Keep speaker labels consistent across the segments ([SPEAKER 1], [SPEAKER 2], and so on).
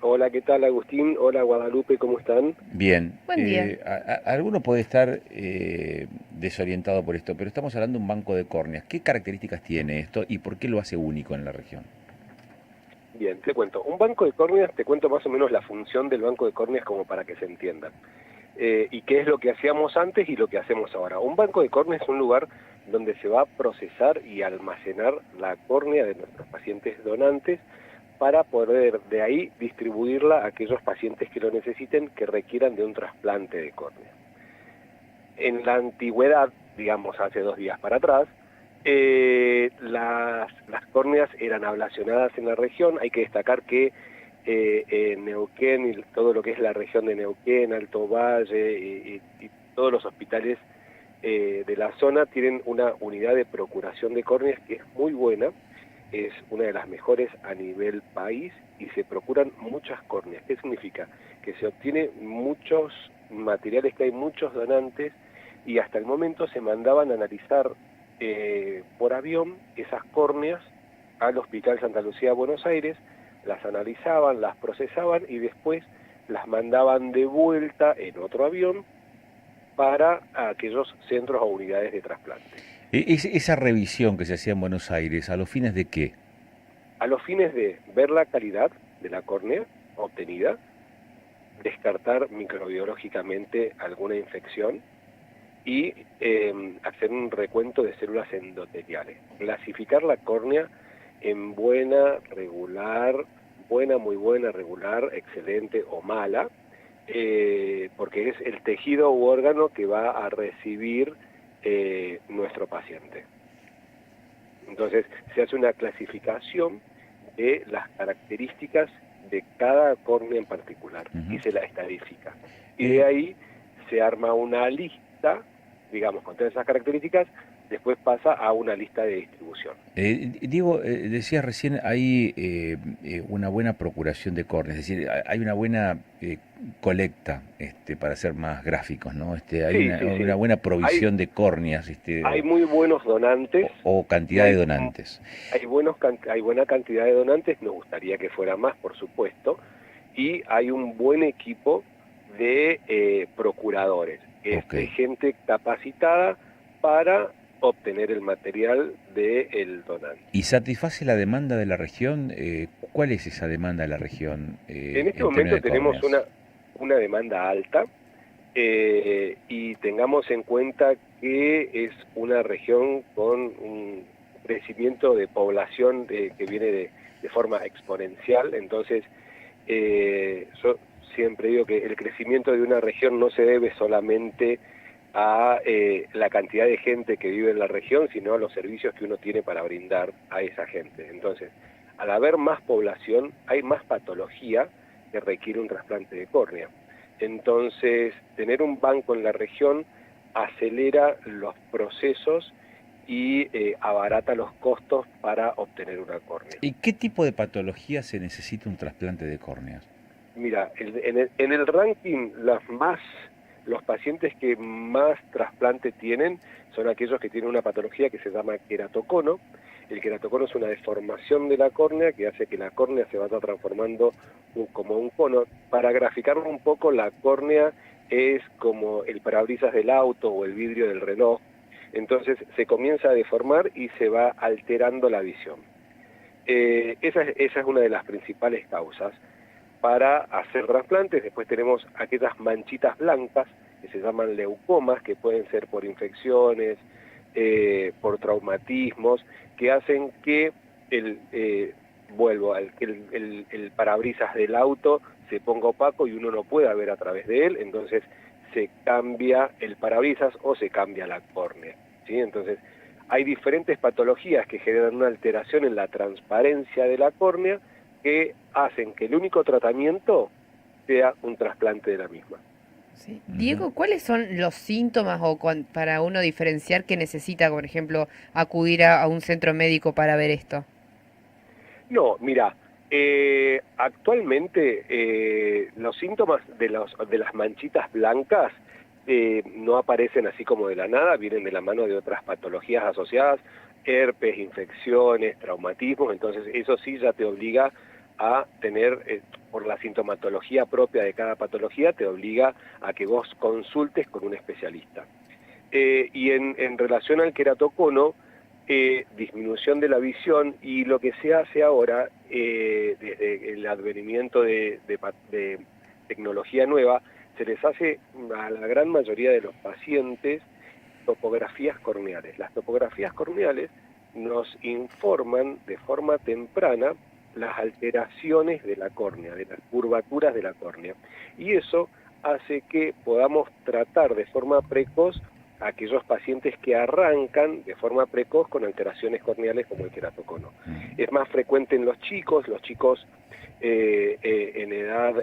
[SPEAKER 1] Hola, ¿qué tal, Agustín? Hola, Guadalupe, ¿cómo están?
[SPEAKER 2] Bien,
[SPEAKER 3] Buen día.
[SPEAKER 2] alguno puede estar desorientado por esto, pero estamos hablando de un banco de córneas. ¿Qué características tiene esto y por qué lo hace único en la región?
[SPEAKER 1] Bien, te cuento. Un banco de córneas, te cuento más o menos la función del banco de córneas como para que se entienda. Y qué es lo que hacíamos antes y lo que hacemos ahora. Un banco de córneas es un lugar donde se va a procesar y almacenar la córnea de nuestros pacientes donantes para poder de ahí distribuirla a aquellos pacientes que lo necesiten, que requieran de un trasplante de córnea. En la antigüedad, digamos hace 2 días para atrás, las córneas eran ablacionadas en la región. Hay que destacar que en Neuquén y todo lo que es la región de Neuquén, Alto Valle y todos los hospitales de la zona tienen una unidad de procuración de córneas que es muy buena, es una de las mejores a nivel país y se procuran muchas córneas. ¿Qué significa? Que se obtiene muchos materiales, que hay muchos donantes y hasta el momento se mandaban a analizar por avión esas córneas al Hospital Santa Lucía de Buenos Aires, las analizaban, las procesaban y después las mandaban de vuelta en otro avión para aquellos centros o unidades de trasplante.
[SPEAKER 2] Esa revisión que se hacía en Buenos Aires, ¿a los fines de qué?
[SPEAKER 1] A los fines de ver la calidad de la córnea obtenida, descartar microbiológicamente alguna infección y hacer un recuento de células endoteliales. Clasificar la córnea en buena, regular, buena, muy buena, regular, excelente o mala, porque es el tejido u órgano que va a recibir nuestro paciente. Entonces se hace una clasificación de las características de cada córnea en particular y
[SPEAKER 2] Ujú.
[SPEAKER 1] se la estadifica. Y de
[SPEAKER 2] Eh,
[SPEAKER 1] ahí se arma una lista, digamos, con todas esas características, después pasa a una lista de distribución.
[SPEAKER 2] Diego, decías recién, hay una buena procuración de córneas, es decir, hay una buena colecta, para ser más gráficos, ¿no? Hay
[SPEAKER 1] Sí, sí,
[SPEAKER 2] una
[SPEAKER 1] sí.
[SPEAKER 2] buena
[SPEAKER 1] Hay,
[SPEAKER 2] provisión de córneas,
[SPEAKER 1] hay muy buenos donantes
[SPEAKER 2] o
[SPEAKER 1] y
[SPEAKER 2] cantidad de donantes.
[SPEAKER 1] hay buena cantidad de donantes, nos gustaría que fuera más, por supuesto, y hay un buen equipo de procuradores, es
[SPEAKER 2] Ok.
[SPEAKER 1] de gente capacitada para obtener el material del donante.
[SPEAKER 2] ¿Y satisface la demanda de la región? ¿Cuál es esa demanda de la región
[SPEAKER 1] En este
[SPEAKER 2] en términos
[SPEAKER 1] momento
[SPEAKER 2] de
[SPEAKER 1] tenemos
[SPEAKER 2] córneas?
[SPEAKER 1] una demanda alta y tengamos en cuenta que es una región con un crecimiento de población que viene de forma exponencial. Entonces yo siempre digo que el crecimiento de una región no se debe solamente a la cantidad de gente que vive en la región, sino a los servicios que uno tiene para brindar a esa gente. Entonces, al haber más población, hay más patología que requiere un trasplante de córnea. Entonces, tener un banco en la región acelera los procesos y abarata los costos para obtener una córnea.
[SPEAKER 2] ¿Y qué tipo de patología se necesita un trasplante de córneas?
[SPEAKER 1] Mira, en el ranking los pacientes que más trasplante tienen son aquellos que tienen una patología que se llama queratocono. El queratocono es una deformación de la córnea que hace que la córnea se vaya transformando como un cono. Para graficarlo un poco, la córnea es como el parabrisas del auto o el vidrio del reloj. Entonces se comienza a deformar y se va alterando la visión. Esa es una de las principales causas para hacer trasplantes. Después tenemos aquellas manchitas blancas que se llaman leucomas, que pueden ser por infecciones, por traumatismos, que hacen que que el parabrisas del auto se ponga opaco y uno no pueda ver a través de él. Entonces se cambia el parabrisas o se cambia la córnea, ¿sí? Entonces hay diferentes patologías que generan una alteración en la transparencia de la córnea que hacen que el único tratamiento sea un trasplante de la misma.
[SPEAKER 3] Sí.
[SPEAKER 2] Ujú.
[SPEAKER 3] Diego, ¿cuáles son los síntomas para uno diferenciar que necesita, por ejemplo, acudir a un centro médico para ver esto?
[SPEAKER 1] No, mira, actualmente los síntomas de las manchitas blancas no aparecen así como de la nada, vienen de la mano de otras patologías asociadas, herpes, infecciones, traumatismos. Entonces eso sí ya te obliga a tener, por la sintomatología propia de cada patología, te obliga a que vos consultes con un especialista. Y en relación al queratocono, disminución de la visión, y lo que se hace ahora, desde el advenimiento de tecnología nueva, se les hace a la gran mayoría de los pacientes topografías corneales. Las topografías corneales nos informan de forma temprana las alteraciones de la córnea, de las curvaturas de la córnea. Y eso hace que podamos tratar de forma precoz a aquellos pacientes que arrancan de forma precoz con alteraciones corneales como el queratocono. Es más frecuente en los chicos en edad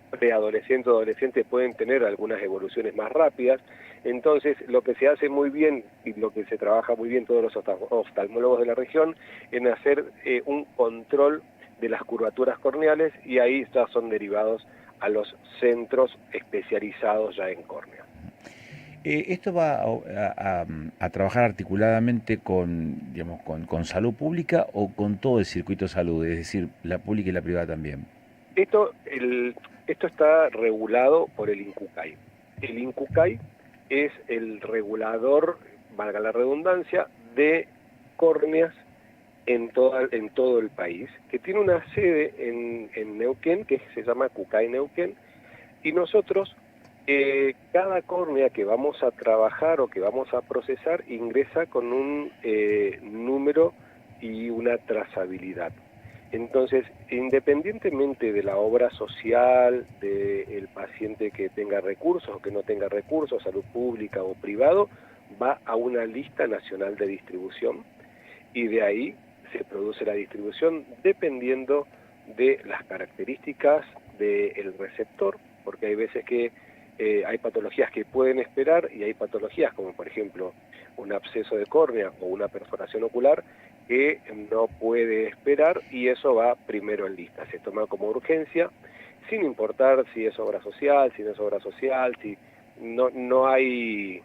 [SPEAKER 1] preadolescente o adolescente pueden tener algunas evoluciones más rápidas. Entonces, lo que se hace muy bien y lo que se trabaja muy bien todos los oftalmólogos de la región en hacer un control de las curvaturas corneales, y ahí ya son derivados a los centros especializados ya en córnea.
[SPEAKER 2] ¿Esto va a trabajar articuladamente con, digamos, con salud pública o con todo el circuito de salud, es decir, la pública y la privada también?
[SPEAKER 1] Esto está regulado por el INCUCAI. El INCUCAI es el regulador, valga la redundancia, de córneas en todo el país, que tiene una sede en Neuquén, que se llama CUCAI Neuquén, y nosotros, cada córnea que vamos a trabajar o que vamos a procesar ingresa con un número y una trazabilidad. Entonces, independientemente de la obra social, del paciente que tenga recursos o que no tenga recursos, salud pública o privado, va a una lista nacional de distribución, y de ahí se produce la distribución dependiendo de las características del receptor, porque hay veces que hay patologías que pueden esperar, y hay patologías como por ejemplo un absceso de córnea o una perforación ocular que no puede esperar, y eso va primero en lista, se toma como urgencia, sin importar si es obra social, si no es obra social, si no hay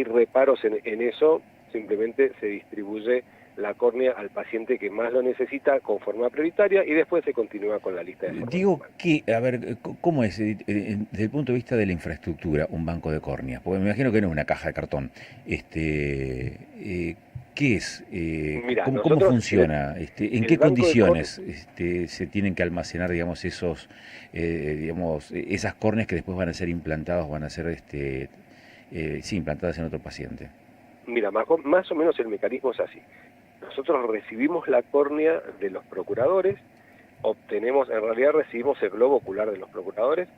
[SPEAKER 1] reparos en eso, simplemente se distribuye la córnea al paciente que más lo necesita con forma prioritaria, y después se continúa con la lista de forma
[SPEAKER 2] Digo
[SPEAKER 1] normal.
[SPEAKER 2] que, a ver, ¿cómo es desde el punto de vista de la infraestructura un banco de córneas? Porque me imagino que no es una caja de cartón. ¿Qué es?
[SPEAKER 1] Mira,
[SPEAKER 2] ¿Cómo
[SPEAKER 1] nosotros
[SPEAKER 2] funciona? ¿En qué
[SPEAKER 1] el banco de córneas,
[SPEAKER 2] condiciones se tienen que almacenar, digamos, esas córneas que después van a ser implantadas, van a ser, sí, implantadas en otro paciente?
[SPEAKER 1] mira, más o menos el mecanismo es así. Nosotros recibimos la córnea de los procuradores, en realidad recibimos el globo ocular de los procuradores,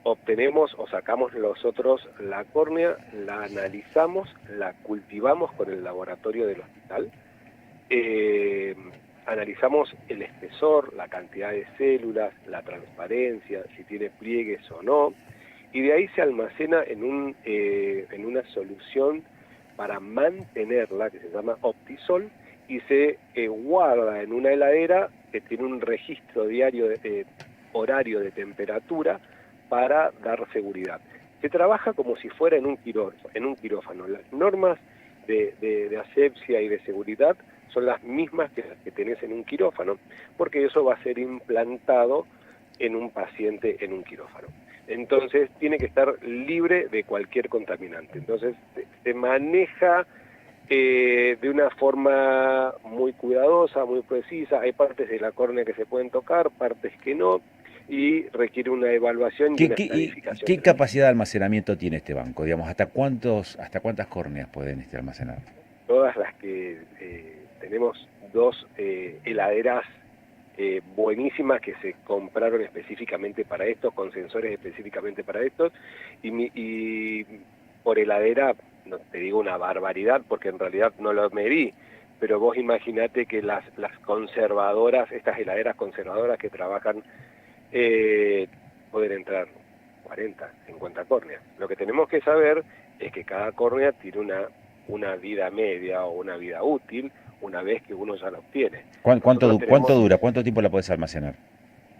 [SPEAKER 1] obtenemos o sacamos nosotros la córnea, la analizamos, la cultivamos con el laboratorio del hospital, analizamos el espesor, la cantidad de células, la transparencia, si tiene pliegues o no, y de ahí se almacena en una solución para mantenerla, que se llama Optisol, y se guarda en una heladera que tiene un registro diario horario de temperatura para dar seguridad. Se trabaja como si fuera en un quirófano. Las normas de asepsia y de seguridad son las mismas que las que tenés en un quirófano, porque eso va a ser implantado en un paciente en un quirófano. Entonces tiene que estar libre de cualquier contaminante. Entonces se maneja de una forma muy cuidadosa, muy precisa. Hay partes de la córnea que se pueden tocar, partes que no, y requiere una evaluación y una estadificación.
[SPEAKER 2] ¿Qué capacidad de almacenamiento tiene este banco? Digamos, ¿hasta cuántas córneas pueden almacenar?
[SPEAKER 1] Todas las que tenemos dos heladeras buenísimas que se compraron específicamente para estos, con sensores específicamente para estos, y por heladera, no te digo una barbaridad porque en realidad no lo medí, pero vos imaginate que las conservadoras, estas heladeras conservadoras que trabajan, pueden entrar 40, 50 córneas. Lo que tenemos que saber es que cada córnea tiene una vida media o una vida útil una vez que uno ya la obtiene.
[SPEAKER 2] ¿Cuánto dura? ¿Cuánto tiempo la podés almacenar?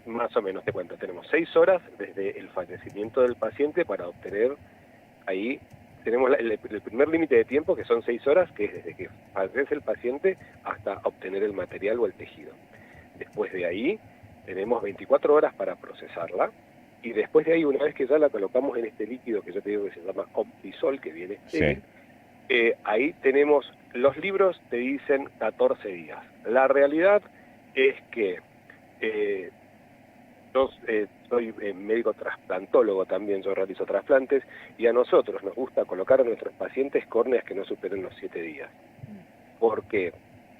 [SPEAKER 1] Más o menos, te cuento, tenemos 6 horas desde el fallecimiento del paciente para obtener ahí. Tenemos el primer límite de tiempo, que son 6 horas, que es desde que fallece el paciente hasta obtener el material o el tejido. Después de ahí tenemos 24 horas para procesarla, y después de ahí, una vez que ya la colocamos en este líquido que yo te digo que se llama Optisol, que viene estéril, ahí tenemos, los libros te dicen 14 días. La realidad es que yo soy médico trasplantólogo también, yo realizo trasplantes, y a nosotros nos gusta colocar a nuestros pacientes córneas que no superen los 7 días. ¿Por qué?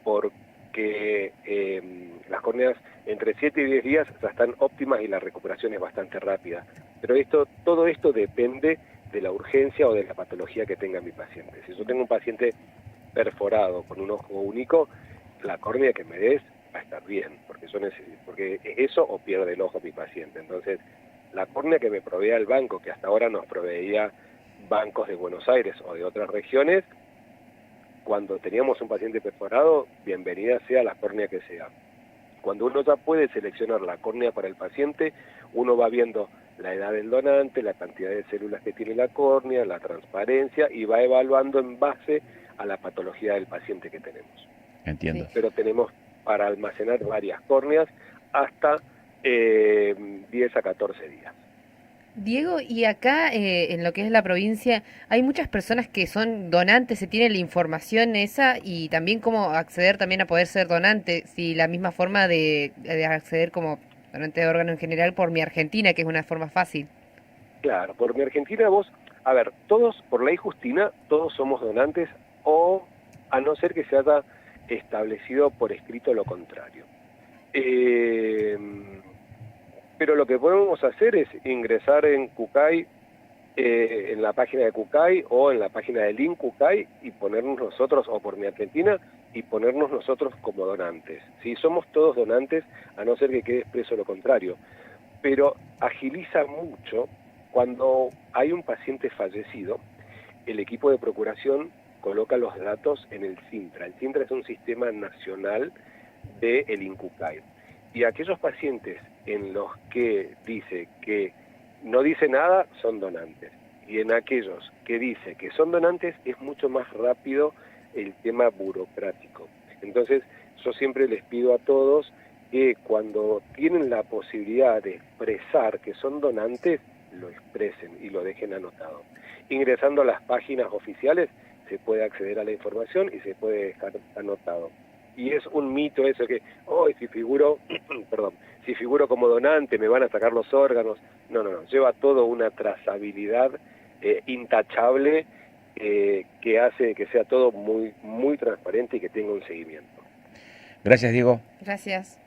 [SPEAKER 1] Porque las córneas entre 7 y 10 días ya están óptimas y la recuperación es bastante rápida. Pero todo esto depende de la urgencia o de la patología que tenga mi paciente. Si yo tengo un paciente perforado con un ojo único, la córnea que me des va a estar bien, porque eso o pierde el ojo mi paciente. Entonces, la córnea que me provea el banco, que hasta ahora nos proveía bancos de Buenos Aires o de otras regiones, cuando teníamos un paciente perforado, bienvenida sea la córnea que sea. Cuando uno ya puede seleccionar la córnea para el paciente, uno va viendo la edad del donante, la cantidad de células que tiene la córnea, la transparencia, y va evaluando en base a la patología del paciente que tenemos.
[SPEAKER 2] Entiendo.
[SPEAKER 3] Sí.
[SPEAKER 1] Pero tenemos para almacenar varias córneas hasta 10 a 14 días.
[SPEAKER 3] Diego, y acá en lo que es la provincia, hay muchas personas que son donantes, se tiene la información esa y también cómo acceder también a poder ser donante, si la misma forma de acceder como donante de órgano en general por Mi Argentina, que es una forma fácil.
[SPEAKER 1] Claro, por Mi Argentina a ver, todos, por ley Justina, todos somos donantes, o a no ser que se haya establecido por escrito lo contrario. Pero lo que podemos hacer es ingresar en Kukai, en la página de Kukai o en la página de Link Kukai, y ponernos nosotros, o por Mi Argentina, y ponernos nosotros como donantes. ¿Sí? Somos todos donantes, a no ser que quede expreso lo contrario. Pero agiliza mucho cuando hay un paciente fallecido, el equipo de procuración coloca los datos en el Sintra. El Sintra es un sistema nacional del INCUCAI. Y aquellos pacientes en los que dice que no dice nada, son donantes. Y en aquellos que dice que son donantes, es mucho más rápido el tema burocrático. Entonces, yo siempre les pido a todos que cuando tienen la posibilidad de expresar que son donantes, lo expresen y lo dejen anotado. Ingresando a las páginas oficiales se puede acceder a la información y se puede dejar anotado. Y es un mito eso que, si figuro, perdón, si figuro como donante me van a sacar los órganos. No, lleva todo una trazabilidad intachable, que hace que sea todo muy, muy transparente y que tenga un seguimiento.
[SPEAKER 2] Gracias, Diego.
[SPEAKER 3] Gracias.